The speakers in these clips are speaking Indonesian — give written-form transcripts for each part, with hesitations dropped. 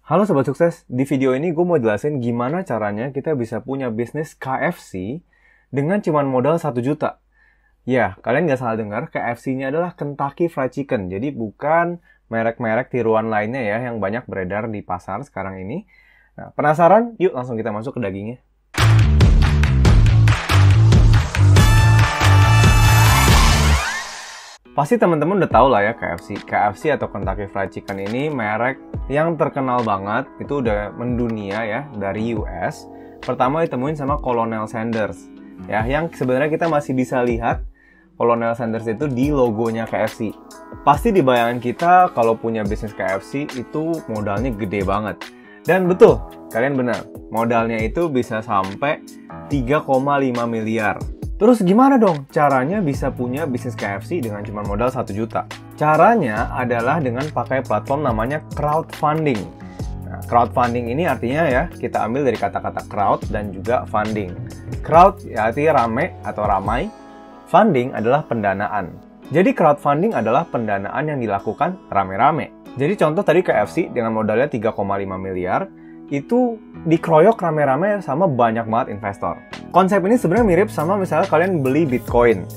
Halo Sobat Sukses, di video ini gue mau jelasin gimana caranya kita bisa punya bisnis KFC dengan cuman modal 1 juta. Ya, kalian nggak salah dengar, KFC-nya adalah Kentucky Fried Chicken. Jadi bukan merek-merek tiruan lainnya ya yang banyak beredar di pasar sekarang ini. Nah, penasaran? Yuk langsung kita masuk ke dagingnya. Pasti teman-teman udah tahu lah ya KFC atau Kentucky Fried Chicken ini merek yang terkenal banget, itu udah mendunia ya dari US. Pertama ditemuin sama Colonel Sanders ya, yang sebenarnya kita masih bisa lihat Colonel Sanders itu di logonya KFC. Pasti di bayangan kita kalau punya bisnis KFC itu modalnya gede banget. Dan betul, kalian benar, modalnya itu bisa sampai 3,5 miliar. Terus gimana dong caranya bisa punya bisnis KFC dengan cuma modal 1 juta? Caranya adalah dengan pakai platform namanya crowdfunding. Nah, crowdfunding ini artinya ya, kita ambil dari kata-kata crowd dan juga funding. Crowd ya artinya rame atau ramai, funding adalah pendanaan. Jadi crowdfunding adalah pendanaan yang dilakukan rame-rame. Jadi contoh tadi KFC dengan modalnya 3,5 miliar, itu dikeroyok rame-rame sama banyak banget investor. Konsep ini sebenarnya mirip sama misalnya kalian beli Bitcoin.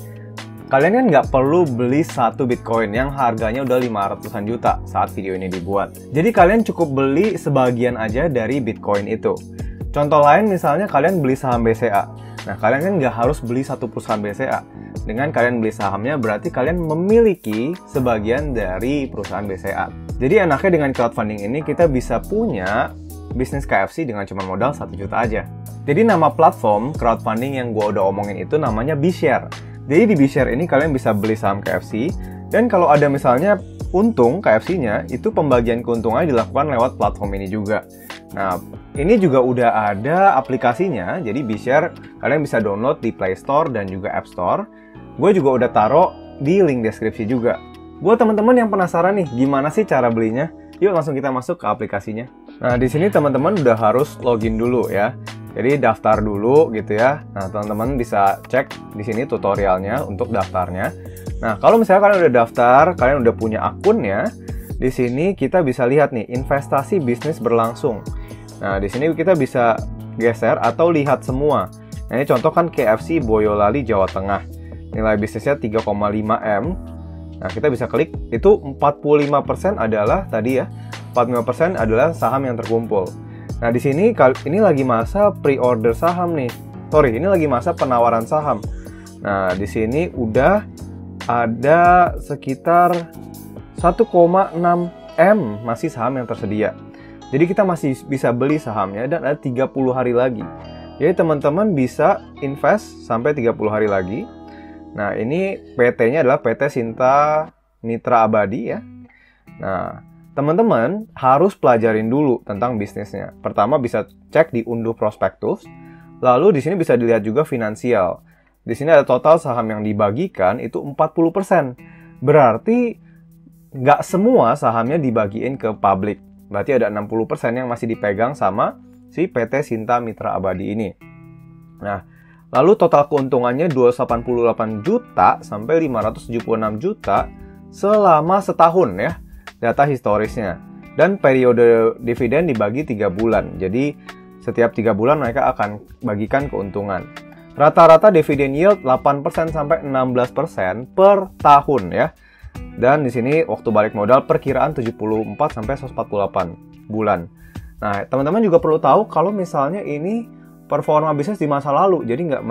Kalian kan nggak perlu beli satu Bitcoin yang harganya udah 500-an juta saat video ini dibuat. Jadi kalian cukup beli sebagian aja dari Bitcoin itu. Contoh lain misalnya kalian beli saham BCA. Nah, kalian kan nggak harus beli satu perusahaan BCA. Dengan kalian beli sahamnya berarti kalian memiliki sebagian dari perusahaan BCA. Jadi enaknya dengan crowdfunding ini kita bisa punya bisnis KFC dengan cuma modal 1 juta aja. Jadi nama platform crowdfunding yang gue udah omongin itu namanya BeShare. Jadi di BeShare ini kalian bisa beli saham KFC, dan kalau ada misalnya untung KFC-nya, itu pembagian keuntungannya dilakukan lewat platform ini juga. Nah, ini juga udah ada aplikasinya, jadi BeShare kalian bisa download di Play Store dan juga App Store. Gue juga udah taruh di link deskripsi juga. Buat teman-teman yang penasaran nih, gimana sih cara belinya? Yuk langsung kita masuk ke aplikasinya. Nah, di sini teman-teman udah harus login dulu ya. Jadi daftar dulu gitu ya. Nah, teman-teman bisa cek di sini tutorialnya untuk daftarnya. Nah, kalau misalnya kalian udah daftar, kalian udah punya akunnya, di sini kita bisa lihat nih investasi bisnis berlangsung. Nah, di sini kita bisa geser atau lihat semua. Nah, ini contoh kan KFC Boyolali Jawa Tengah. Nilai bisnisnya 3,5 M. Nah, kita bisa klik, itu 45% adalah tadi ya, 45% adalah saham yang terkumpul. Nah, di sini ini lagi masa pre-order saham nih. Sorry, ini lagi masa penawaran saham. Nah, di sini udah ada sekitar 1,6 M masih saham yang tersedia. Jadi kita masih bisa beli sahamnya dan ada 30 hari lagi. Jadi teman-teman bisa invest sampai 30 hari lagi. Nah, ini PT-nya adalah PT Sinta Mitra Abadi ya. Nah, teman-teman harus pelajarin dulu tentang bisnisnya. Pertama bisa cek di unduh prospektus. Lalu di sini bisa dilihat juga finansial. Di sini ada total saham yang dibagikan itu 40%. Berarti nggak semua sahamnya dibagiin ke publik. Berarti ada 60% yang masih dipegang sama si PT Sinta Mitra Abadi ini. Nah, lalu total keuntungannya 288 juta sampai 576 juta selama setahun ya, data historisnya. Dan periode dividen dibagi 3 bulan. Jadi setiap 3 bulan mereka akan bagikan keuntungan. Rata-rata dividen yield 8% sampai 16% per tahun ya. Dan di sini waktu balik modal perkiraan 74 sampai 148 bulan. Nah, teman-teman juga perlu tahu kalau misalnya ini performa bisnis di masa lalu, jadi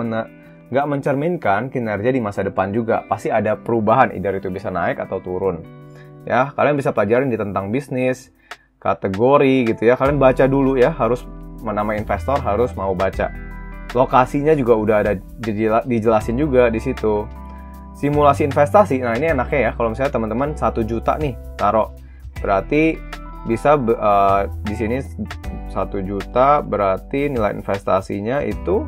nggak mencerminkan kinerja di masa depan juga. Pasti ada perubahan, either itu bisa naik atau turun. Ya, kalian bisa pelajarin di tentang bisnis, kategori gitu ya. Kalian baca dulu ya, harus nama investor harus mau baca. Lokasinya juga udah ada dijelasin juga di situ. Simulasi investasi, nah ini enaknya ya, kalau misalnya teman-teman 1 juta nih taruh, berarti bisa di sini 1 juta berarti nilai investasinya itu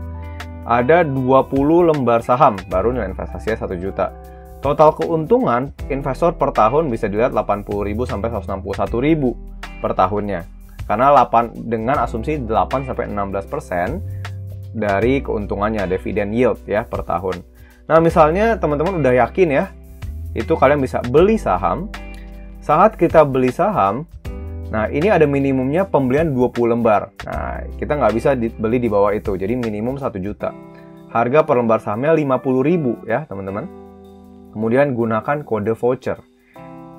ada 20 lembar saham, baru nilai investasinya 1 juta. Total keuntungan investor per tahun bisa dilihat 80.000 sampai 161.000 per tahunnya. Karena dengan asumsi 8 sampai 16% dari keuntungannya, dividen yield ya per tahun. Nah, misalnya teman-teman udah yakin ya, itu kalian bisa beli saham. Saat kita beli saham, Nah, ini ada minimumnya pembelian 20 lembar. Nah, kita nggak bisa beli di bawah itu, jadi minimum 1 juta. Harga per lembar sahamnya 50.000 ya, teman-teman. Kemudian gunakan kode voucher.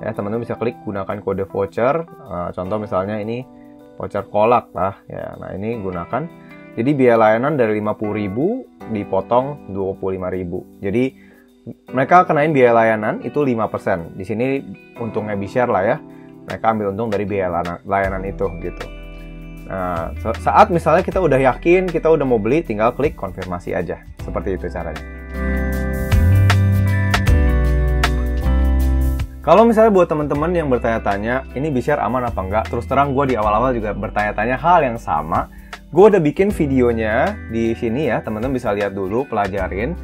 Ya, teman-teman bisa klik gunakan kode voucher. Contoh misalnya ini voucher kolak lah ya. Nah, ini gunakan. Jadi biaya layanan dari 50.000 dipotong 25.000. Jadi mereka kenain biaya layanan itu 5%. Di sini untungnya B-Share lah ya. Mereka ambil untung dari biaya layanan itu gitu. Nah, saat misalnya kita udah yakin, kita udah mau beli, tinggal klik konfirmasi aja. Seperti itu caranya. Kalau misalnya buat teman-teman yang bertanya-tanya, ini B-Share aman apa enggak? Terus terang gue di awal-awal juga bertanya-tanya hal yang sama. Gue udah bikin videonya di sini ya, teman-teman bisa lihat dulu, pelajarin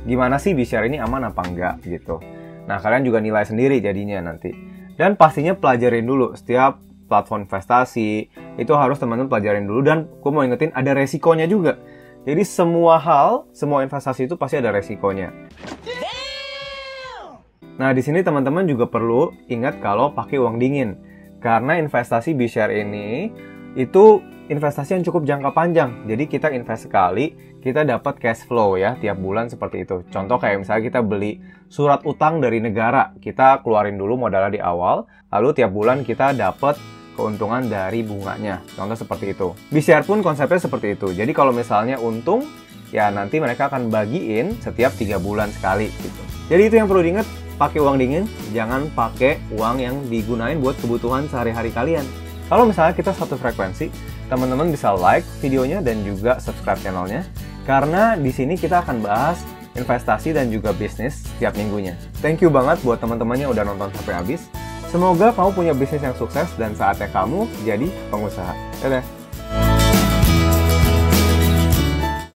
gimana sih B-Share ini aman apa enggak gitu. Nah, kalian juga nilai sendiri jadinya nanti. Dan pastinya pelajarin dulu setiap platform investasi, itu harus teman-teman pelajarin dulu. Dan gue mau ingetin ada resikonya juga. Jadi semua hal, semua investasi itu pasti ada resikonya. Nah, di sini teman-teman juga perlu ingat kalau pakai uang dingin. Karena investasi B-Share ini itu investasi yang cukup jangka panjang. Jadi kita invest sekali, kita dapat cash flow ya tiap bulan seperti itu. Contoh kayak misalnya kita beli surat utang dari negara, kita keluarin dulu modalnya di awal, lalu tiap bulan kita dapat keuntungan dari bunganya. Contoh seperti itu. B-Share pun konsepnya seperti itu. Jadi kalau misalnya untung, ya nanti mereka akan bagiin setiap 3 bulan sekali gitu. Jadi itu yang perlu diingat, pakai uang dingin, jangan pakai uang yang digunain buat kebutuhan sehari-hari kalian. Kalau misalnya kita satu frekuensi, teman-teman bisa like videonya dan juga subscribe channelnya. Karena di sini kita akan bahas investasi dan juga bisnis setiap minggunya. Thank you banget buat teman-teman yang udah nonton sampai habis. Semoga kamu punya bisnis yang sukses dan saatnya kamu jadi pengusaha. Dadah!